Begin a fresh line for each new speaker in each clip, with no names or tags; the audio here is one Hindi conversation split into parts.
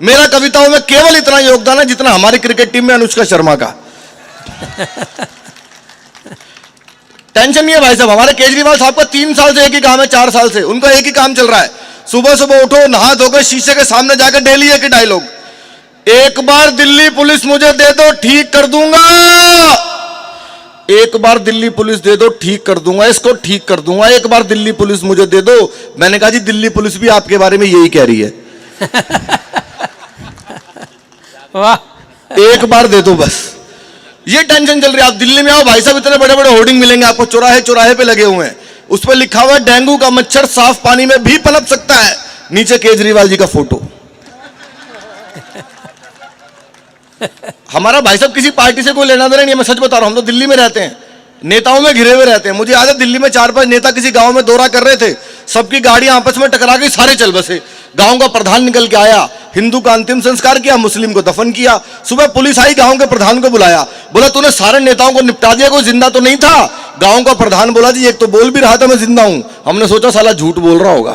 मेरा कविताओं में केवल इतना योगदान है जितना हमारी क्रिकेट टीम में अनुष्का शर्मा का। टेंशन नहीं है भाई साहब, हमारे केजरीवाल साहब का 3 साल से एक ही काम है, 4 साल से उनका एक ही काम चल रहा है। सुबह सुबह उठो, नहा धोकर शीशे के सामने जाकर डेली एक ही डायलॉग, एक बार दिल्ली पुलिस मुझे दे दो ठीक कर दूंगा, एक बार दिल्ली पुलिस दे दो ठीक कर दूंगा, इसको ठीक कर दूंगा, एक बार दिल्ली पुलिस मुझे दे दो। मैंने कहा जी दिल्ली पुलिस भी आपके बारे में यही कह रही है।
वाह,
एक बार दे दो बस, ये टेंशन चल रही है। आप दिल्ली में आओ भाई साहब, इतने बड़े बड़े होर्डिंग मिलेंगे आपको, चौराहे चौराहे पे लगे हुए हैं, उस पर लिखा हुआ है डेंगू का मच्छर साफ पानी में भी पनप सकता है, नीचे केजरीवाल जी का फोटो। हमारा भाई साहब किसी पार्टी से कोई लेना देना नहीं है, मैं सच बता रहा हूं। हम तो दिल्ली में रहते हैं, नेताओं में घिरे हुए रहते हैं। मुझे याद है दिल्ली में 4-5 नेता किसी गांव में दौरा कर रहे थे, सबकी गाड़ियां आपस में टकरा गई, सारे चल बसे। गांव का प्रधान निकल के आया, हिंदू का अंतिम संस्कार किया, मुस्लिम को दफन किया। सुबह पुलिस आई, गांव के प्रधान को बुलाया, बोला तूने सारे नेताओं को निपटा दिया, कोई जिंदा तो नहीं था? गांव का प्रधान बोला जी एक तो बोल भी रहा था मैं जिंदा हूं। हमने सोचा साला झूठ बोल रहा होगा।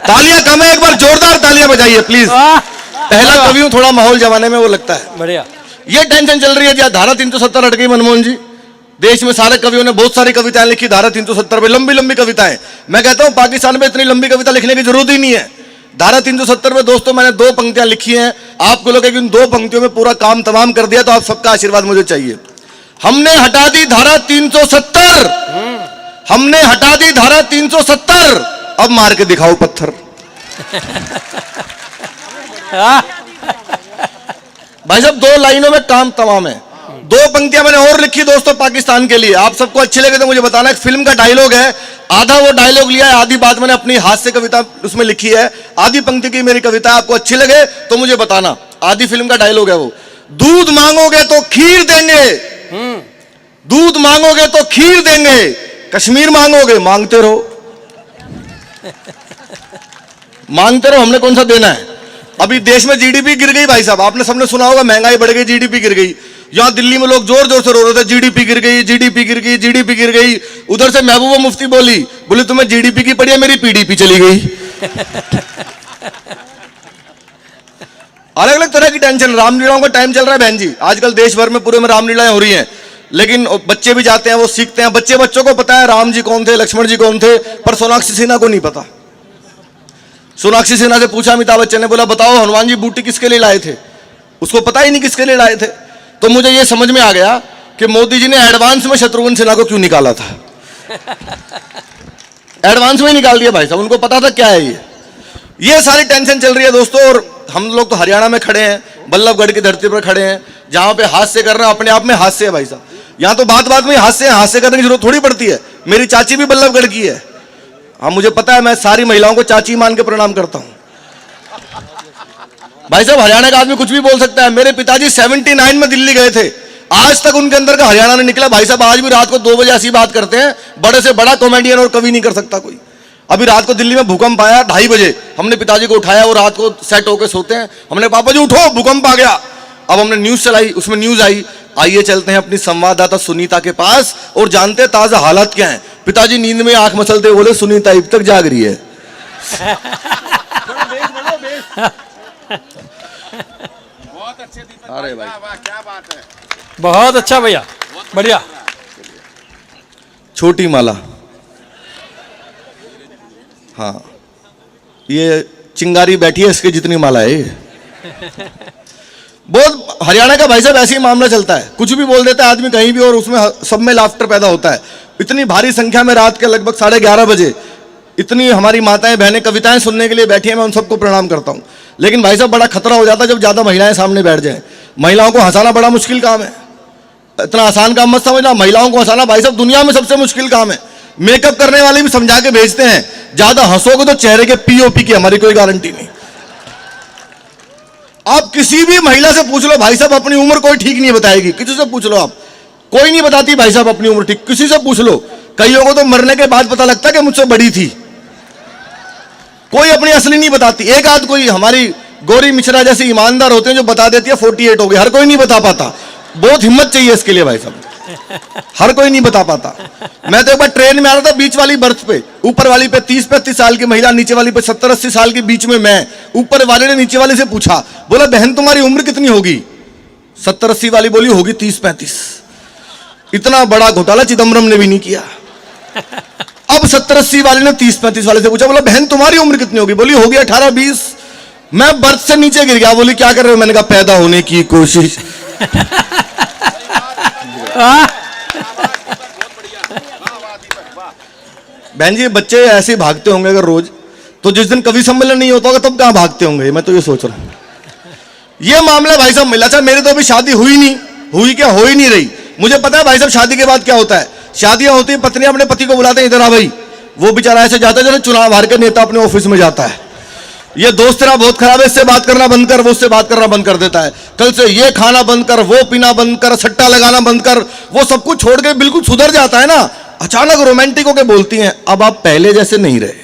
तालियां कम है, एक बार जोरदार तालियां बजाइए प्लीज। पहला कवि हूं, थोड़ा माहौल जमाने में वो लगता है
बढ़िया।
ये टेंशन चल रही है जी, धारा 370 हट गई मनमोहन जी। देश में सारे कवियों ने बहुत सारी कविताएं लिखी धारा 370 पे, लंबी लंबी कविताएं। मैं कहता हूं पाकिस्तान में इतनी लंबी कविता लिखने की जरूरत ही नहीं है। धारा 370 में दोस्तों मैंने 2 पंक्तियां लिखी हैं, आपको लोग इन 2 पंक्तियों में पूरा काम तमाम कर दिया, तो आप सबका आशीर्वाद मुझे चाहिए। हमने हटा दी धारा 370, हमने हटा दी धारा 370, अब मार के दिखाओ पत्थर। भाई साहब 2 लाइनों में काम तमाम है। 2 पंक्तियां मैंने और लिखी दोस्तों पाकिस्तान के लिए, आप सबको अच्छी लगे तो मुझे बताना। एक फिल्म का डायलॉग है, आधा वो डायलॉग लिया है, आधी बात मैंने अपनी हाथ से कविता उसमें लिखी है। आधी पंक्ति की मेरी कविता आपको अच्छी लगे तो मुझे बताना। आधी फिल्म का डायलॉग है वो, दूध मांगोगे तो खीर देंगे, दूध मांगोगे तो खीर देंगे, कश्मीर मांगोगे मांगते रहो, मांगते रहो, हमने कौन सा देना है। अभी देश में जीडीपी गिर गई भाई साहब, आपने सबने सुना होगा, महंगाई बढ़ गई, जीडीपी गिर गई। यहां दिल्ली में लोग जोर जोर से रो रहे थे जीडीपी गिर गई, जीडीपी गिर गई, जीडीपी गिर गई। उधर से महबूबा मुफ्ती बोली तुम्हें जीडीपी की पड़ी है, मेरी पीडीपी चली गई। अलग अलग तरह की टेंशन। रामलीलाओं का टाइम चल रहा है बहन जी, आजकल देश भर में पूरे में रामलीलाएं हो रही हैं, लेकिन बच्चे भी जाते हैं, वो सीखते हैं। बच्चों को पता है राम जी कौन थे, लक्ष्मण जी कौन थे, पर सोनाक्षी सिन्हा को नहीं पता। सोनाक्षी सिन्हा से पूछा अमिताभ बच्चन ने, बोला बताओ हनुमान जी बूटी किसके लिए लाए थे, उसको पता ही नहीं किसके लिए लाए थे। तो मुझे यह समझ में आ गया कि मोदी जी ने एडवांस में शत्रुघ्न सिन्हा को क्यों निकाला था। एडवांस में ही निकाल दिया भाई साहब, उनको पता था क्या है ये सारी टेंशन चल रही है दोस्तों। और हम लोग तो हरियाणा में खड़े हैं, बल्लभगढ़ की धरती पर खड़े हैं, जहां पे हास्य कर रहे हैं, अपने आप में हास्य है भाई साहब। यहां तो बात बात में हास्य करने की जरूरत थोड़ी पड़ती है। मेरी चाची भी बल्लभगढ़ की है, हाँ मुझे पता है, मैं सारी महिलाओं को चाची मान के प्रणाम करता हूं। भाई साहब हरियाणा का आदमी कुछ भी बोल सकता है। मेरे पिताजी 79 में दिल्ली गए थे, आज तक उनके अंदर का हरियाणा नहीं निकला। भाई साहब आज भी रात को 2 बजे ऐसी बात करते हैं, बड़े से बड़ा कॉमेडियन और कवि नहीं कर सकता कोई। अभी रात को दिल्ली में भूकंप आया 2:30 बजे, हमने पिताजी को उठाया, वो रात को सेट होकर सोते हैं। हमने पापा जी उठो भूकंप आ गया। अब हमने न्यूज चलाई, उसमें न्यूज आई, आइए चलते हैं अपनी संवाददाता सुनीता के पास और जानते हैं ताजा हालात क्या है। पिताजी नींद में आंख मसलते बोले सुनीता अब तक जाग रही है।
बहुत अच्छे दीपक,
अरे भाई
वाह क्या बात है,
बहुत अच्छा भैया, बढ़िया।
छोटी माला, हाँ ये चिंगारी बैठी है इसके जितनी माला है ये। बहुत हरियाणा का भाई साहब ऐसे ही मामला चलता है, कुछ भी बोल देता है आदमी कहीं भी और उसमें सब में लाफ्टर पैदा होता है। इतनी भारी संख्या में रात के लगभग 11:30 बजे इतनी हमारी माताएं बहनें कविताएं सुनने के लिए बैठी हैं, मैं उन सबको प्रणाम करता हूं। लेकिन भाई साहब बड़ा खतरा हो जाता है जब ज्यादा महिलाएं सामने बैठ जाएं। महिलाओं को हंसाना बड़ा मुश्किल काम है, इतना आसान काम मत समझना। महिलाओं को हंसाना भाई साहब दुनिया में सबसे मुश्किल काम है। मेकअप करने वाले भी समझा के भेजते हैं, ज्यादा हंसोगे तो चेहरे के पीओपी की हमारी कोई गारंटी नहीं। आप किसी भी महिला से पूछ लो भाई साहब, अपनी उम्र कोई ठीक नहीं बताएगी। किसी से पूछ लो आप, कोई नहीं बताती भाई साहब अपनी उम्र ठीक, किसी से पूछ लो। कईयों को तो मरने के बाद पता लगता है कि मुझसे बड़ी थी, कोई अपनी असली नहीं बताती। एक आध कोई हमारी गौरी मिश्रा जैसे ईमानदार होते हैं जो बता देती है 48 हो गए, हर कोई नहीं बता पाता। बहुत हिम्मत चाहिए इसके लिए भाई साहब। हर कोई नहीं बता पाता। मैं तो एक बार ट्रेन में आ रहा था, बीच वाली बर्थ पे, ऊपर वाली पे 30-35 साल की महिला, नीचे वाली पे 70-80 साल की, बीच में मैं। ऊपर वाले ने नीचे वाले से पूछा, बोला बहन तुम्हारी उम्र कितनी होगी? 70-80 वाली बोली होगी 30-35। इतना बड़ा घोटाला चिदम्बरम ने भी नहीं किया। अब 70-80 वाले ने 30-35 वाले से पूछा, बोला बहन तुम्हारी उम्र कितनी होगी? बोली होगी 18-20। मैं बर्थ से नीचे गिर गया। बोली क्या कर रहे हो? मैंने कहा पैदा होने की कोशिश। बहन जी बच्चे ऐसे ही भागते होंगे अगर रोज, तो जिस दिन कवि सम्मेलन नहीं होता होगा तब कहां भागते होंगे? मैं तो ये सोच रहा हूं। ये मामला भाई साहब मिला। अच्छा मेरी तो अभी शादी हुई नहीं, हुई क्या, हो ही नहीं रही। मुझे पता है भाई साहब शादी के बाद क्या होता है। शादियां होती है, पत्नी अपने पति को बुलाते हैं, इधर आ भाई। वो बेचारा ऐसे जाता है जैसे चुनाव हार के नेता अपने ऑफिस में जाता है। ये दोस्त तेरा बहुत खराब है, इससे बात करना बंद कर, वो उससे बात करना बंद कर देता है। कल से ये खाना बंद कर, वो पीना बंद कर, सट्टा लगाना बंद कर। वो सब कुछ छोड़ के बिल्कुल सुधर जाता है ना। अचानक रोमांटिक होकर बोलती हैं, अब आप पहले जैसे नहीं रहे।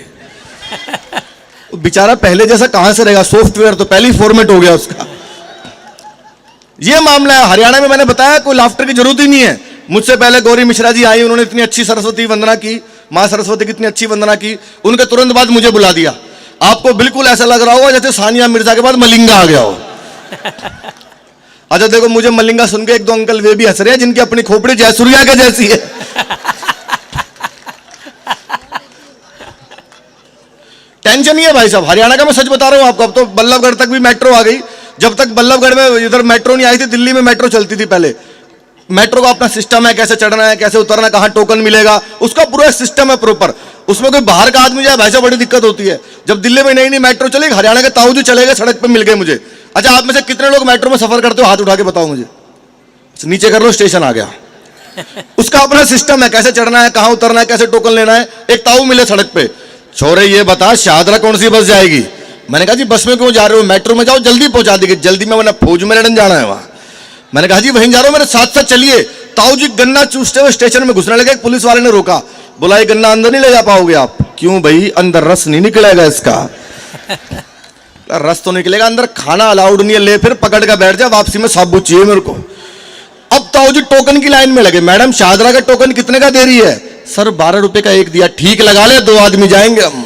बेचारा पहले जैसा कहां से रहेगा? सॉफ्टवेयर तो पहले ही फॉर्मेट हो गया उसका। ये मामला है। हरियाणा में मैंने बताया कोई लाफ्टर की जरूरत ही नहीं है। मुझसे पहले गौरी मिश्रा जी आई, उन्होंने इतनी अच्छी सरस्वती वंदना की, मां सरस्वती की इतनी अच्छी वंदना की। उनके तुरंत बाद मुझे बुला दिया। आपको बिल्कुल ऐसा लग रहा होगा जैसे सानिया मिर्जा के बाद मलिंगा आ गया हो। अच्छा देखो, मुझे मलिंगा सुन के एक दो अंकल वे भी हंस रहे हैं जिनकी अपनी खोपड़ी जयसूर्या के जैसी है। टेंशन नहीं है भाई साहब, हरियाणा का मैं सच बता रहा हूं आपको। अब तो बल्लभगढ़ तक भी मेट्रो आ गई। जब तक बल्लभगढ़ में इधर मेट्रो नहीं आई थी, दिल्ली में मेट्रो चलती थी पहले। मेट्रो का अपना सिस्टम है, कैसे चढ़ना है, कैसे उतरना, कहां टोकन मिलेगा, उसका पूरा सिस्टम है प्रॉपर। उसमें कोई बाहर का आदमी जाए भाई साहब बड़ी दिक्कत होती है। जब दिल्ली में नई नई मेट्रो चली, हरियाणा के ताऊ जी चले गए, सड़क पे मिल गए मुझे। अच्छा आप में से कितने लोग मेट्रो में सफर करते हो? हाथ उठा के बताओ मुझे। नीचे कर लो, स्टेशन आ गया। उसका अपना सिस्टम है, कैसे चढ़ना है, कहां उतरना है, कैसे टोकन लेना है। एक ताऊ मिले सड़क पे, छोरे ये बता शाहदरा कौन सी बस जाएगी? मैंने कहा जी बस में क्यों जा रहे हो? मेट्रो में जाओ, जल्दी पहुंचा देगी। जल्दी में वरना फौज में लड़न जाना है वहां। मैंने कहा जी वहीं जा रहा हूं, मेरे साथ साथ चलिए। ताऊ जी गन्ना चूसते हुए स्टेशन में घुसने लगे। एक पुलिस वाले ने रोका, बोला ये गन्ना अंदर नहीं ले जा पाओगे आप। क्यों भाई? अंदर रस नहीं निकलेगा इसका। रस तो निकलेगा, अंदर खाना अलाउड नहीं है। ले फिर पकड़ कर बैठ जा, वापसी में साबुत चाहिए मेरे को। अब ताऊ जी टोकन की लाइन में लगे। मैडम शाहदरा का टोकन कितने का दे रही है? सर 12 रुपए का एक दिया। ठीक लगा ले, 2 आदमी जाएंगे हम।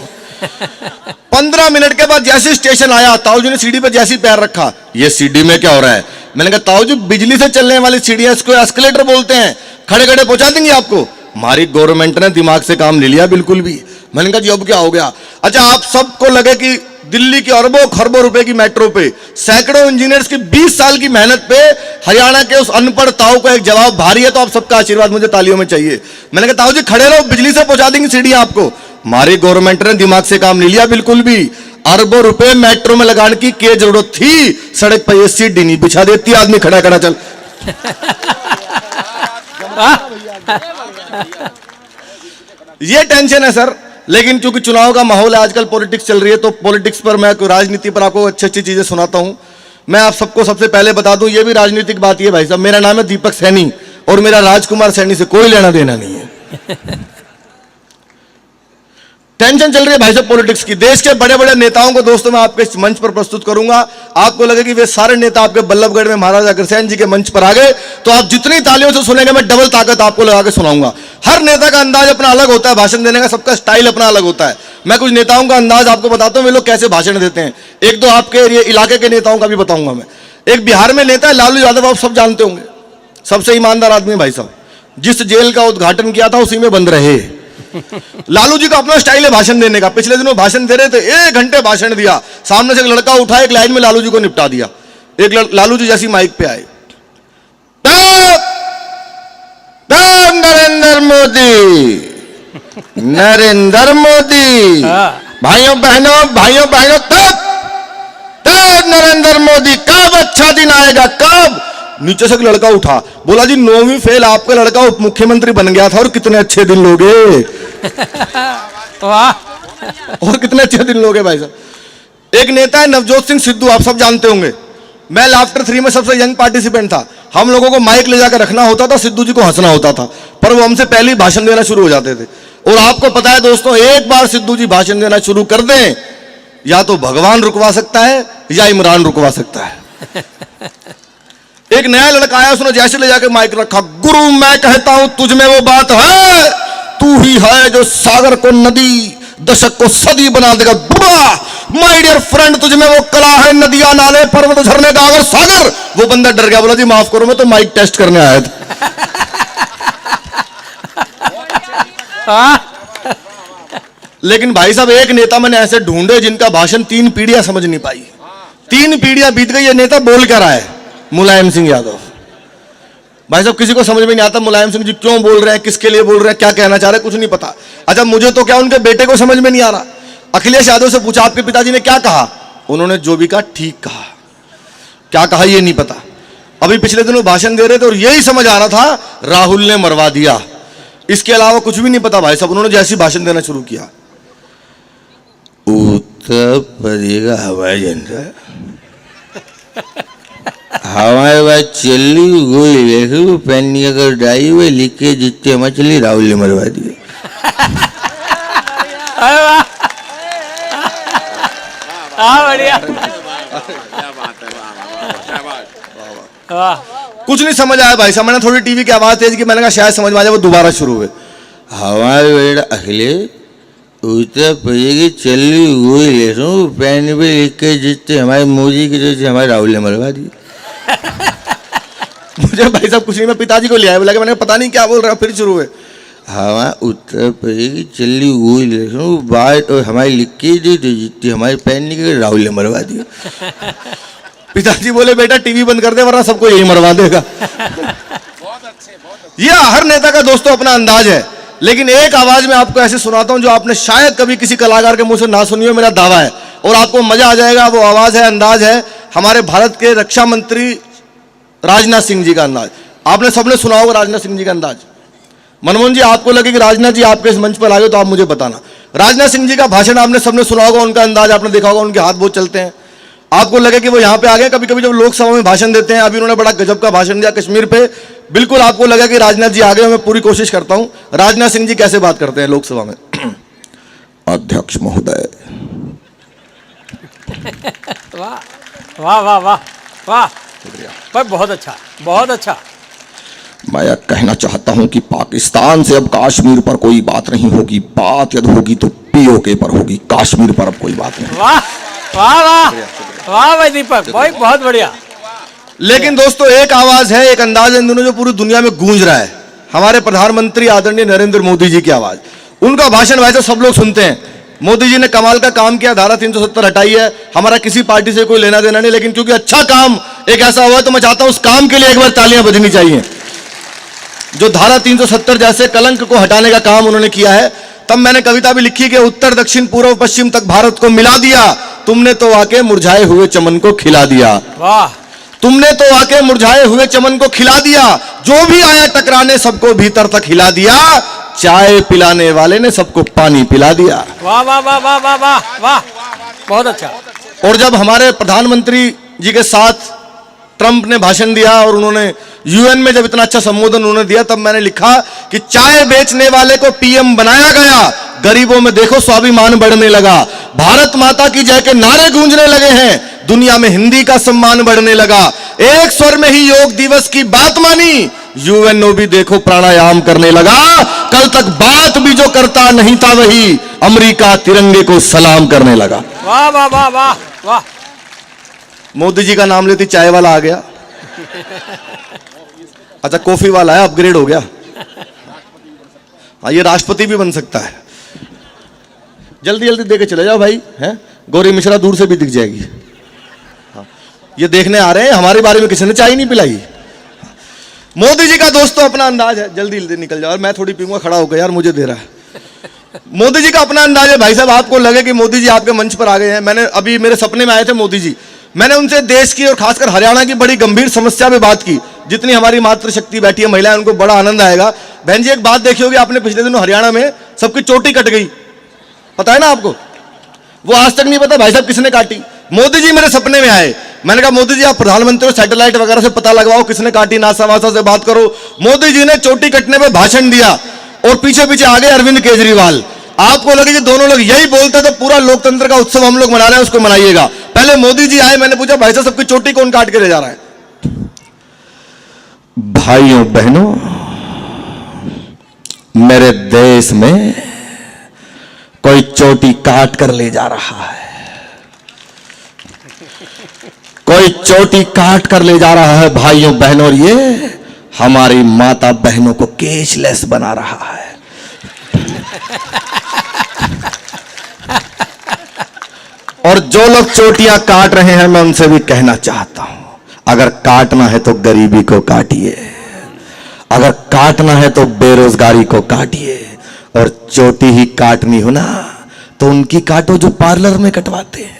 15 मिनट के बाद जैसे स्टेशन आया, ताऊ जी ने सीढ़ी पे जैसे पैर रखा, ये सीढ़ी में क्या हो रहा है? मैंने कहा ताऊ जी बिजली से चलने वाली सीढ़ियां, इसको एस्केलेटर बोलते हैं, खड़े खड़े पहुंचा देंगे आपको। हमारी गवर्नमेंट ने दिमाग से काम ले लिया बिल्कुल भी। मैंने कहा जी अब क्या हो गया? अच्छा आप सबको लगे कि दिल्ली की अरबों खरबों रुपए की मेट्रो पे, सैकड़ों इंजीनियर्स की 20 साल की मेहनत पे हरियाणा के उस अनपढ़ ताऊ को एक जवाब भारी है, तो आप सबका आशीर्वाद मुझे तालियों में चाहिए। मैंने कहा ताऊ जी खड़े रहो, बिजली से पहुंचा देंगे सीढ़ियां आपको। हमारी गवर्नमेंट ने दिमाग से काम नहीं लिया बिल्कुल भी। अरबों रुपए मेट्रो में लगाने की क्या जरूरत थी? सड़क पर ये सीढ़ी नहीं बिछा देती, आदमी खड़ा खड़ा चल। ये टेंशन है सर। लेकिन चूंकि चुनाव का माहौल है, आजकल पॉलिटिक्स चल रही है, तो पॉलिटिक्स पर मैं राजनीति पर आपको अच्छी अच्छी चीजें सुनाता हूं। मैं आप सबको सबसे पहले बता दूं, ये भी राजनीतिक बात है भाई साहब। मेरा नाम है दीपक सैनी और मेरा राजकुमार सैनी से कोई लेना देना नहीं है। टेंशन चल रही है भाई साहब पॉलिटिक्स की। देश के बड़े बड़े नेताओं को दोस्तों मैं आपके इस मंच पर प्रस्तुत करूंगा। आपको लगे कि वे सारे नेता आपके बल्लभगढ़ में महाराजा अग्रसेन जी के मंच पर आ गए, तो आप जितनी तालियों से सुनेंगे मैं डबल ताकत आपको लगा के सुनाऊंगा। हर नेता का अंदाज अपना अलग होता है, भाषण देने का सबका स्टाइल अपना अलग होता है। मैं कुछ नेताओं का अंदाज आपको बताता हूं, वे लोग कैसे भाषण देते हैं। एक दो आपके इलाके के नेताओं का भी बताऊंगा मैं। एक बिहार में नेता है लालू यादव, आप सब जानते होंगे, सबसे ईमानदार आदमी भाई साहब। जिस जेल का उद्घाटन किया था उसी में बंद रहे। लालू जी का अपना स्टाइल है भाषण देने का। पिछले दिनों भाषण दे रहे थे, 1 घंटे भाषण दिया। सामने से एक लड़का उठा, एक लाइन में लालू जी को निपटा दिया। एक लालू जी जैसी माइक पे आए, नरेंद्र मोदी, नरेंद्र मोदी, भाइयों बहनों तब नरेंद्र मोदी, कब अच्छा दिन आएगा, कब? नीचे से एक लड़का उठा, बोला जी 9वीं फेल आपका लड़का उप मुख्यमंत्री बन गया था, और कितने अच्छे दिन लोगे। और कितने अच्छे दिन लोगे भाई साहब। एक नेता है नवजोत सिंह सिद्धू, आप सब जानते होंगे। मैं लाफ्टर 3 में सबसे यंग पार्टिसिपेंट था। हम लोगों को माइक ले जाकर रखना होता था, सिद्धू जी को हंसना होता था, पर वो हमसे पहले ही भाषण देना शुरू हो जाते थे। और आपको पता है दोस्तों, एक बार सिद्धू जी भाषण देना शुरू कर दें, या तो भगवान रुकवा सकता है या इमरान रुकवा सकता है। एक नया लड़का आया, उसने जैसे ले जाके माइक रखा, गुरु मैं कहता हूं तुझ में वो बात है, तू ही है जो सागर को नदी, दशक को सदी बना देगा। बुरा माय डियर फ्रेंड, तुझ में वो कला है, नदियां नाले पर्वत झरने का अगर सागर। वो बंदा डर गया, बोला जी माफ करो मैं तो माइक टेस्ट करने आया था। लेकिन भाई साहब एक नेता मैंने ऐसे ढूंढे जिनका भाषण 3 पीढ़ियां समझ नहीं पाई। 3 पीढ़ियां बीत गई, ये नेता बोल क्या रहा है? मुलायम सिंह यादव। भाई साहब किसी को समझ में नहीं आता मुलायम सिंह जी क्यों बोल रहे हैं, किसके लिए बोल रहे हैं, क्या कहना चाह रहे हैं, कुछ नहीं पता। अच्छा मुझे तो क्या उनके बेटे को समझ में नहीं आ रहा। अखिलेश यादव से पूछा आपके पिताजी ने क्या कहा, उन्होंने जो भी कहा ठीक कहा, क्या कहा ये नहीं पता। अभी पिछले दिनों भाषण दे रहे थे और यही समझ आ रहा था राहुल ने मरवा दिया, इसके अलावा कुछ भी नहीं पता। भाई साहब उन्होंने जैसे भाषण देना शुरू किया, उत्तर प्रदेश का हवाई झंडा हमारे बाद चली गोली लेके वो पैनी अगर डाई हुए लिख के जितने हमारे चली राहुल ने मरवा दिया।
बढ़िया,
क्या बात है, क्या बात।
कुछ नहीं समझ आया भाई साहब। मैंने थोड़ी टीवी की आवाज तेज की, मैंने कहा शायद समझ में आ जाए, वो दोबारा शुरू हुए। हमारे बेटा अखिलेश उत्तर प्रदेश की चली गोली ले पैनी पे लिख के जितने हमारे मोदी की जैसे हमारे राहुल ने मरवा दिया। मुझे भाई साहब कुछ नहीं, मैं पिताजी को ले आया, बोला कि मैंने पता नहीं क्या बोल रहा, फिर शुरू हुए हमारे उत्तर प्रदेश की चली गोली ले बात और हमारी लिख के जितनी हमारे पैन निकले राहुल ने मरवा दिया। पिताजी बोले बेटा टीवी बंद कर दे वरना सबको यही मरवा देगा।
बहुत अच्छे।
ये हर नेता का दोस्तों अपना अंदाज है, लेकिन एक आवाज में आपको ऐसे सुनाता हूं जो आपने शायद कभी किसी कलाकार के मुंह से ना सुनी हो, मेरा दावा है, और आपको मजा आ जाएगा। वो आवाज है, अंदाज है हमारे भारत के रक्षा मंत्री राजनाथ सिंह जी का अंदाज। आपने सबने सुना होगा राजनाथ सिंह जी का अंदाज। मनमोहन जी आपको लगे कि राजनाथ जी आपके इस मंच पर आ गए तो आप मुझे बताना। राजनाथ सिंह जी का भाषण आपने सबने सुना होगा, उनका अंदाज आपने देखा होगा, उनके हाथ बहुत चलते हैं। आपको लगे कि वो यहां पे आ गए, कभी कभी जब लोकसभा में भाषण देते हैं, अभी उन्होंने बड़ा गजब का भाषण दिया कश्मीर पे, बिल्कुल आपको लगा कि राजनाथ जी आ गए। मैं पूरी कोशिश करता हूं राजनाथ सिंह जी कैसे बात करते हैं लोकसभा में। अध्यक्ष महोदय,
वाह वाह वाह वाह वाह, पर बहुत अच्छा, बहुत अच्छा।
मैं यह कहना चाहता हूं कि पाकिस्तान से अब कश्मीर पर कोई बात नहीं होगी, बात यदि होगी तो पीओके पर होगी, कश्मीर पर अब कोई बात नहीं।
वाह वाह वाह वाह भाई दीपक भाई, बहुत बढ़िया।
लेकिन दोस्तों एक आवाज है, एक अंदाज है इन दोनों जो पूरी दुनिया में गूंज रहा है, हमारे प्रधानमंत्री आदरणीय नरेंद्र मोदी जी की आवाज। उनका भाषण वैसे सब लोग सुनते हैं। मोदी जी ने कमाल का काम किया, धारा 370 हटाई है, हमारा किसी पार्टी से कोई लेना देना नहीं, लेकिन क्योंकि अच्छा काम एक ऐसा हुआ तो मैं चाहता हूं उस काम के लिए एक बार तालियां बजनी चाहिए। जो धारा 370 जैसे कलंक को हटाने का काम उन्होंने किया है। तब मैंने कविता भी लिखी कि उत्तर दक्षिण पूर्व पश्चिम तक भारत को मिला दिया, तुमने तो आके मुरझाए हुए चमन को खिला दिया।
वाह,
तुमने तो आके मुरझाए हुए चमन को खिला दिया, जो भी आया टकराने सबको भीतर तक हिला दिया, चाय पिलाने वाले ने सबको पानी पिला दिया।
वाह वाह वाह वाह वाह वाह वाह, बहुत अच्छा।
और जब हमारे प्रधानमंत्री जी के साथ ट्रंप ने भाषण दिया और उन्होंने यूएन में जब इतना अच्छा संबोधन उन्होंने दिया, तब मैंने लिखा कि चाय बेचने वाले को पीएम बनाया गया, गरीबों में देखो स्वाभिमान बढ़ने लगा, भारत माता की जय के नारे गूंजने लगे हैं, दुनिया में हिंदी का सम्मान बढ़ने लगा, एक स्वर में ही योग दिवस की बात मानी, यूएनओ भी देखो प्राणायाम करने लगा, कल तक बात भी जो करता नहीं था वही अमेरिका तिरंगे को सलाम करने लगा।
वाह वाह वाह वाह वाह।
मोदी जी का नाम लेती चाय वाला आ गया, अच्छा कॉफी वाला है, अपग्रेड हो गया। हाँ ये राष्ट्रपति भी बन सकता है। जल्दी जल्दी देके चले जाओ भाई, हैं गौरी मिश्रा दूर से भी दिख जाएगी। हाँ, ये देखने आ रहे हैं हमारे बारे में किसी ने चाय नहीं पिलाई। मोदी जी का दोस्तों अपना अंदाज है, जल्दी जल्दी निकल जाओ, और मैं थोड़ी पीऊंगा खड़ा होकर, यार मुझे दे रहा है। मोदी जी का अपना अंदाज है भाई साहब। आपको लगे कि मोदी जी आपके मंच पर आ गए हैं, मैंने अभी मेरे सपने में आए थे मोदी जी, मैंने उनसे देश की और खासकर हरियाणा की बड़ी गंभीर समस्या पे बात की। जितनी हमारी मातृशक्ति बैठी है महिलाएं, उनको बड़ा आनंद आएगा। बहन जी एक बात देखी होगी आपने, पिछले दिनों हरियाणा में सबकी चोटी कट गई, पता है ना आपको? वो आज तक नहीं पता भाई साहब किसने काटी। मोदी जी मेरे सपने में आए, मैंने कहा मोदी जी आप प्रधानमंत्री सैटेलाइट वगैरह से पता लगवाओ किसने काटी, नासा वासा से बात करो। मोदी जी ने चोटी कटने पे भाषण दिया और पीछे पीछे आ गए अरविंद केजरीवाल। आपको लगे कि दोनों लोग यही बोलते तो पूरा लोकतंत्र का उत्सव हम लोग मना रहे हैं, उसको मनाइएगा। पहले मोदी जी आए, मैंने पूछा भाई साहब सबकी चोटी कौन काट के ले जा रहा है? भाइयों बहनों, मेरे देश में कोई चोटी काट कर ले जा रहा है, कोई चोटी काट कर ले जा रहा है भाइयों बहनों, और ये हमारी माता बहनों को केशलेस बना रहा है। और जो लोग चोटियां काट रहे हैं, मैं उनसे भी कहना चाहता हूं, अगर काटना है तो गरीबी को काटिए, अगर काटना है तो बेरोजगारी को काटिए, और चोटी ही काटनी हो ना तो उनकी काटो जो पार्लर में कटवाते हैं।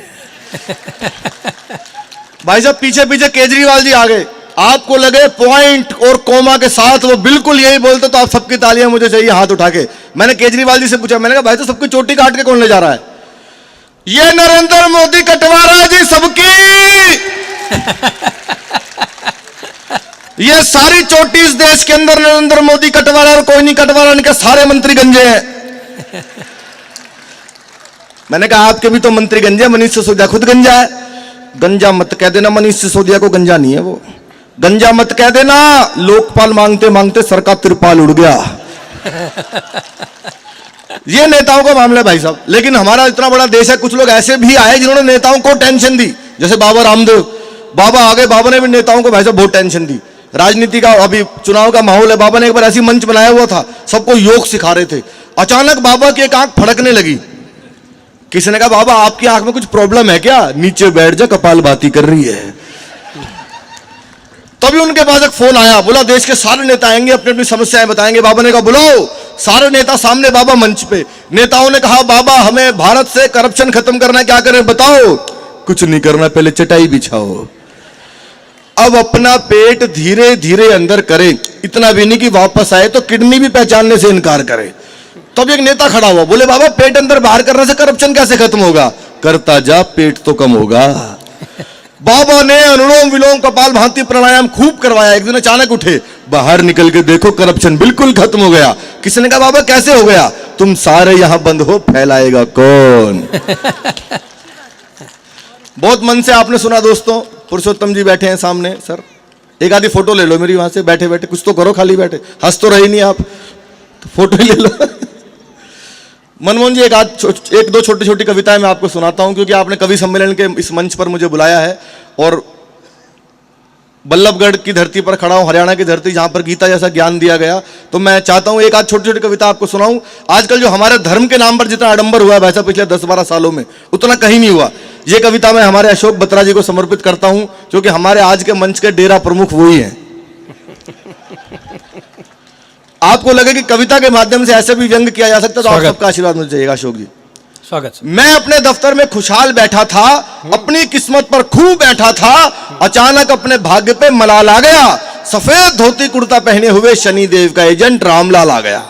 भाई साहब, पीछे पीछे केजरीवाल जी आ गए, आपको लगे पॉइंट और कोमा के साथ वो बिल्कुल यही बोलते तो आप सबकी तालियां मुझे चाहिए हाथ उठा के। मैंने केजरीवाल जी से पूछा, मैंने कहा भाई साहब सबकी चोटी काट के कौन ले जा रहा है? ये नरेंद्र मोदी कटवा रहा है जी सबकी। ये सारी चोटी इस देश के अंदर नरेंद्र मोदी कटवा रहा है और कोई नहीं कटवा रहा, इनके सारे मंत्री गंजे हैं। मैंने कहा आपके भी तो मंत्री गंजे हैं, मनीष सिसोदिया खुद गंजा है। गंजा मत कह देना, मनीष सिसोदिया को गंजा नहीं है वो, गंजा मत कह देना। लोकपाल मांगते मांगते सर का तिरपाल उड़ गया। ये नेताओं का मामला है भाई साहब। लेकिन हमारा इतना बड़ा देश है, कुछ लोग ऐसे भी आए जिन्होंने नेताओं को टेंशन दी, जैसे बाबा रामदेव। बाबा आगे, बाबा ने भी नेताओं को भाई साहब बहुत टेंशन दी। राजनीति का अभी चुनाव का माहौल है, बाबा ने एक बार ऐसी मंच बनाया हुआ था, सबको योग सिखा रहे थे। अचानक बाबा की एक आंख फड़कने लगी। किसी ने कहा बाबा आपकी आंख में कुछ प्रॉब्लम है क्या? नीचे बैठ जा, कपालभाती कर रही है। तभी उनके पास एक फोन आया, बोला देश के सारे नेता आएंगे, अपनी अपनी समस्याएं बताएंगे। बाबा ने कहा बुलाओ सारे नेता सामने। बाबा मंच पे, नेताओं ने कहा बाबा हमें भारत से करप्शन खत्म करना है, क्या करें बताओ? कुछ नहीं करना, पहले चटाई बिछाओ। अब अपना पेट धीरे धीरे अंदर करें, इतना भी नहीं कि वापस आए तो किडनी भी पहचानने से इनकार करे। तब एक नेता खड़ा हुआ, बोले बाबा पेट अंदर बाहर करने से करप्शन कैसे खत्म होगा? करता जा, पेट तो कम होगा। बाबा ने अनुलोम विलोम कपालभाति प्राणायाम खूब करवाया। एक दिन अचानक उठे, बाहर निकल के देखो करप्शन बिल्कुल खत्म हो गया। किसी ने कहा बाबा कैसे हो गया? तुम सारे यहां बंद हो, फैलाएगा कौन? बहुत मन से आपने सुना दोस्तों। पुरुषोत्तम जी बैठे हैं सामने, सर एक आधी फोटो ले लो मेरी वहां से, बैठे बैठे कुछ तो करो, खाली बैठे हंस तो रही नहीं आप, तो फोटो ही ले लो। मनमोहन जी एक दो छोटी छोटी कविताएं मैं आपको सुनाता हूं, क्योंकि आपने कवि सम्मेलन के इस मंच पर मुझे बुलाया है और बल्लभगढ़ की धरती पर खड़ा हूं, हरियाणा की धरती जहां पर गीता जैसा ज्ञान दिया गया, तो मैं चाहता हूं एक आध छोटी छोटी कविता आपको सुनाऊं। आजकल जो हमारे धर्म के नाम पर जितना आडंबर हुआ है वैसा पिछले 10-12 सालों में उतना कहीं नहीं हुआ। ये कविता मैं हमारे अशोक बत्रा जी को समर्पित करता हूं, क्योंकि हमारे आज के मंच के डेरा प्रमुख वही हैं। आपको लगे कि कविता के माध्यम से ऐसे भी व्यंग किया जा सकता है, तो आप सबका आशीर्वाद मुझे चाहिएगा अशोक जी।
स्वागत।
मैं अपने दफ्तर में खुशहाल बैठा था, अपनी किस्मत पर खूब बैठा था, अचानक अपने भाग्य पे मलाल आ गया। सफेद धोती कुर्ता पहने हुए शनिदेव का एजेंट रामलाल आ गया।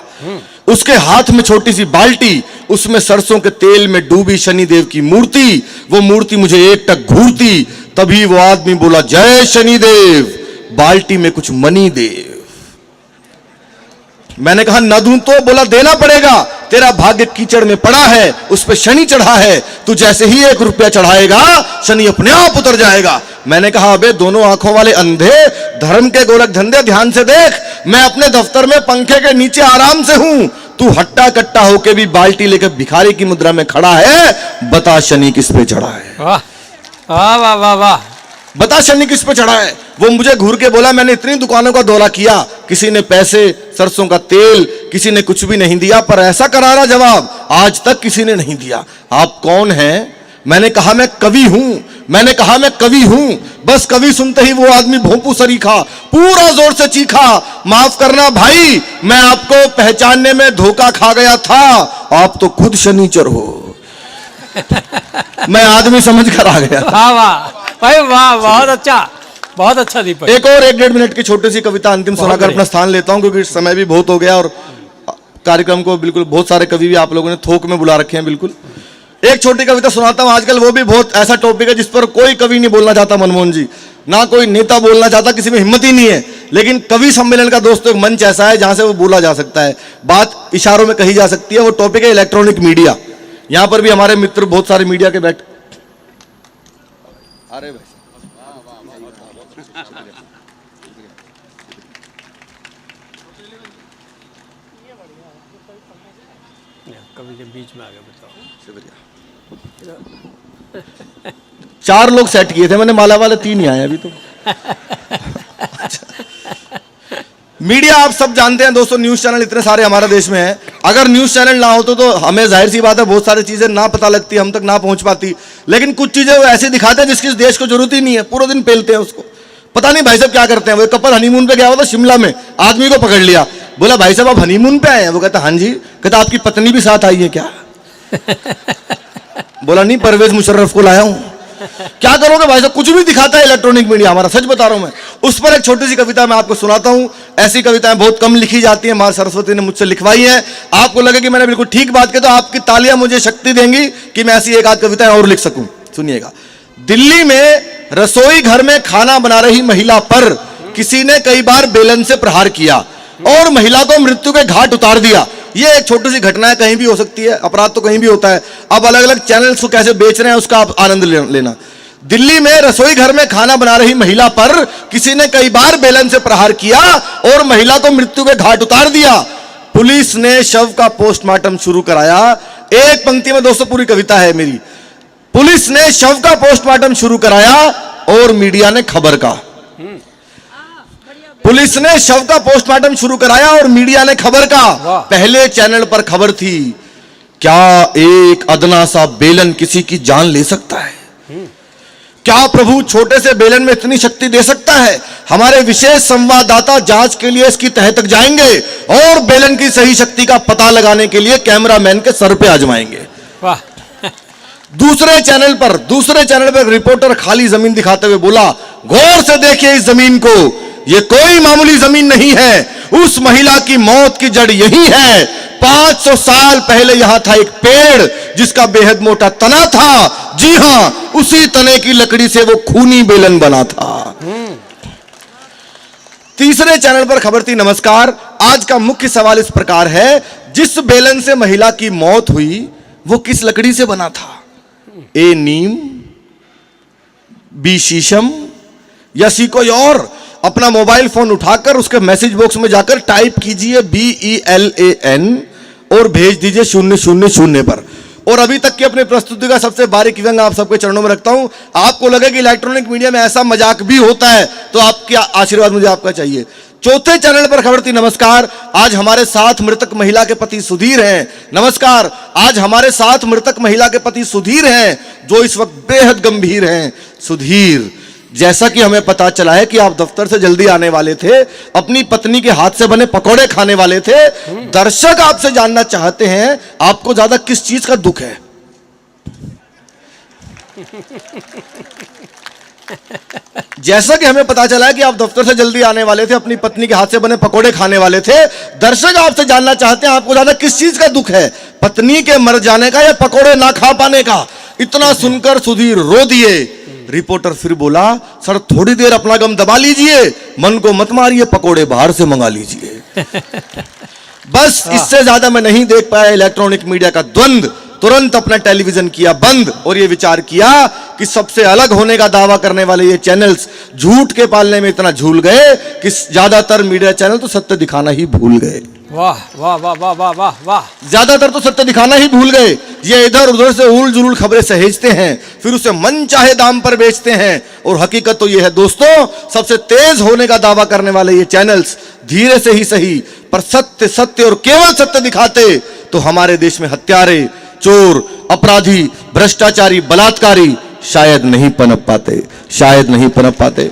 उसके हाथ में छोटी सी बाल्टी, उसमें सरसों के तेल में डूबी शनिदेव की मूर्ति। वो मूर्ति मुझे एकटक घूरती। तभी वो आदमी बोला जय शनिदेव, बाल्टी में कुछ मनी दे। मैंने कहा न दूं तो? बोला देना पड़ेगा, तेरा भाग्य कीचड़ में पड़ा है, उस पे शनि चढ़ा है, तू जैसे ही 1 रुपया चढ़ाएगा शनि अपने आप उतर जाएगा। मैंने कहा अबे दोनों आंखों वाले अंधे, धर्म के गोलक धंधे ध्यान से देख, मैं अपने दफ्तर में पंखे के नीचे आराम से हूं, तू हट्टा कट्टा होके भी बाल्टी लेकर भिखारी की मुद्रा में खड़ा है। बता शनि किस पे चढ़ा है?
वाह वाह वाह वाह वाह,
बता शनि किस पे चढ़ा है? वो मुझे घूर के बोला मैंने इतनी दुकानों का दौरा किया, किसी ने पैसे, सरसों का तेल, किसी ने कुछ भी नहीं दिया, पर ऐसा करारा जवाब आज तक किसी ने नहीं दिया। आप कौन हैं? मैंने कहा मैं कवि हूं, मैंने कहा मैं कवि हूं। बस कवि सुनते ही वो आदमी भोंपू सरीखा, पूरा जोर से चीखा, माफ करना भाई, मैं आपको पहचानने में धोखा खा गया था, आप तो खुद शनिचर हो। मैं आदमी समझ कर आ गया।
वाह वाह भाई वाह, बहुत अच्छा, बहुत अच्छा दीपक।
एक और 1-1.5 मिनट की छोटी सी कविता अंतिम सुनाकर अपना स्थान लेता हूं, क्योंकि समय भी बहुत हो गया और कार्यक्रम को बिल्कुल बहुत सारे कवि भी आप लोगों ने थोक में बुला रखे हैं। बिल्कुल एक छोटी कविता सुनाता हूं। आजकल वो भी बहुत ऐसा टॉपिक है जिस पर कोई कवि नहीं बोलना चाहता, मनमोहन जी, ना कोई नेता बोलना चाहता, किसी में हिम्मत ही नहीं है। लेकिन कवि सम्मेलन का दोस्तों एक मंच ऐसा है जहां से वो बोला जा सकता है, बात इशारों में कही जा सकती है। वो टॉपिक है इलेक्ट्रॉनिक मीडिया। यहां पर भी हमारे मित्र बहुत सारे मीडिया के बैठ, अरे भाई
कभी के बीच में आ गया, बताओ।
शुक्रिया। 4 लोग सेट किए थे मैंने, माला वाले 3 ही आए अभी तो। मीडिया आप सब जानते हैं दोस्तों, न्यूज चैनल इतने सारे हमारे देश में हैं। अगर न्यूज चैनल ना होते तो हमें जाहिर सी बात है बहुत सारी चीजें ना पता लगती, हम तक ना पहुंच पाती। लेकिन कुछ चीजें वो ऐसी दिखाते हैं जिसकी इस देश को जरूरत ही नहीं है, पूरा दिन पेलते हैं उसको। पता नहीं भाई साहब क्या करते हैं। वो कपल हनीमून पे गया हुआ था शिमला में, आदमी को पकड़ लिया, बोला भाई साहब आप हनीमून पे आए हैं? वो कहता हाँ जी। कहता आपकी पत्नी भी साथ आई है क्या? बोला नहीं, परवेज मुशर्रफ को लाया हूं। क्या करोगे भाई साहब, कुछ भी दिखाता है इलेक्ट्रॉनिक मीडिया हमारा, सच बता रहा हूं मैं। उस पर एक छोटी सी कविता मैं आपको सुनाता हूं। ऐसी कविताएं बहुत कम लिखी जाती हैं, मां सरस्वती ने मुझसे लिखवाई है। आपको लगे कि मैंने बिल्कुल ठीक बात की तो आपकी तालियां मुझे शक्ति देंगी कि मैं ऐसी एक आध कविताएं और लिख सकूं। सुनिएगा। दिल्ली में रसोई घर में खाना बना रही महिला पर किसी ने कई बार बेलन से प्रहार किया और महिला को मृत्यु के घाट उतार दिया। ये एक छोटी सी घटना है, कहीं भी हो सकती है, अपराध तो कहीं भी होता है। अब अलग अलग चैनल्स को कैसे बेच रहे हैं उसका आप आनंद लेना। दिल्ली में रसोई घर में खाना बना रही महिला पर किसी ने कई बार बेलन से प्रहार किया और महिला को मृत्यु के घाट उतार दिया। पुलिस ने शव का पोस्टमार्टम शुरू कराया। एक पंक्ति में दोस्तों पूरी कविता है मेरी। पुलिस ने शव का पोस्टमार्टम शुरू कराया और मीडिया ने खबर का। पुलिस ने शव का पोस्टमार्टम शुरू कराया और मीडिया ने खबर का। पहले चैनल पर खबर थी, क्या एक अदना सा बेलन किसी की जान ले सकता है? क्या प्रभु छोटे से बेलन में इतनी शक्ति दे सकता है? हमारे विशेष संवाददाता जांच के लिए इसकी तह तक जाएंगे और बेलन की सही शक्ति का पता लगाने के लिए कैमरामैन के सर पे आजमाएंगे।
वाह।
दूसरे चैनल पर रिपोर्टर खाली जमीन दिखाते हुए बोला, गौर से देखिए इस जमीन को, ये कोई मामूली जमीन नहीं है। उस महिला की मौत की जड़ यही है। 500 साल पहले यहां था एक पेड़ जिसका बेहद मोटा तना था। जी हां, उसी तने की लकड़ी से वो खूनी बेलन बना था। तीसरे चैनल पर खबर थी, नमस्कार, आज का मुख्य सवाल इस प्रकार है, जिस बेलन से महिला की मौत हुई वो किस लकड़ी से बना था? ए नीम, बी शीशम या सी कोई और? अपना मोबाइल फोन उठाकर उसके मैसेज बॉक्स में जाकर टाइप कीजिए BELAN और भेज दीजिए 000 पर। और अभी तक की अपनी प्रस्तुति का सबसे बारीक व्यंग आप सबके चरणों में रखता हूं। आपको लगे कि इलेक्ट्रॉनिक मीडिया में ऐसा मजाक भी होता है तो आपकी आशीर्वाद मुझे आपका चाहिए। चौथे चैनल पर खबर थी, नमस्कार, आज हमारे साथ मृतक महिला के पति सुधीर हैं। नमस्कार, आज हमारे साथ मृतक महिला के पति सुधीर हैं जो इस वक्त बेहद गंभीर हैं। सुधीर, जैसा कि हमें पता चला है कि आप दफ्तर से जल्दी आने वाले थे, अपनी पत्नी के हाथ से बने पकौड़े खाने वाले थे। दर्शक आपसे जानना चाहते हैं आपको ज्यादा किस चीज का दुख है? जैसा कि हमें पता चला है कि आप दफ्तर से जल्दी आने वाले थे, अपनी पत्नी के हाथ से बने पकौड़े खाने वाले थे। दर्शक आपसे जानना चाहते हैं आपको ज्यादा किस चीज का दुख है, पत्नी के मर जाने का या पकौड़े ना खा पाने का? इतना सुनकर सुधीर रो दिए। रिपोर्टर फिर बोला, सर थोड़ी देर अपना गम दबा लीजिए, मन को मत मारिए, पकौड़े बाहर से मंगा लीजिए। बस इससे ज्यादा मैं नहीं देख पाया इलेक्ट्रॉनिक मीडिया का द्वंद। तुरंत अपना टेलीविजन किया बंद और यह विचार किया कि सबसे अलग होने का दावा करने वाले ये चैनल्स झूठ के पालने में इतना झूल गए कि ज्यादातर मीडिया चैनल तो सत्य दिखाना ही भूल गए।
वाह वाह वाह वाह वाह वाह वाह।
ज्यादातर तो सत्य दिखाना ही भूल गए। ये इधर उधर से उल जुलूल खबरें सहेजते हैं, फिर उसे मन चाहे दाम पर बेचते हैं। और हकीकत तो ये है दोस्तों, सबसे तेज होने का दावा करने वाले ये चैनल्स धीरे से ही सही पर सत्य सत्य और केवल सत्य दिखाते तो हमारे देश में हत्यारे, चोर, अपराधी, भ्रष्टाचारी, बलात्कारी शायद नहीं पनप पाते।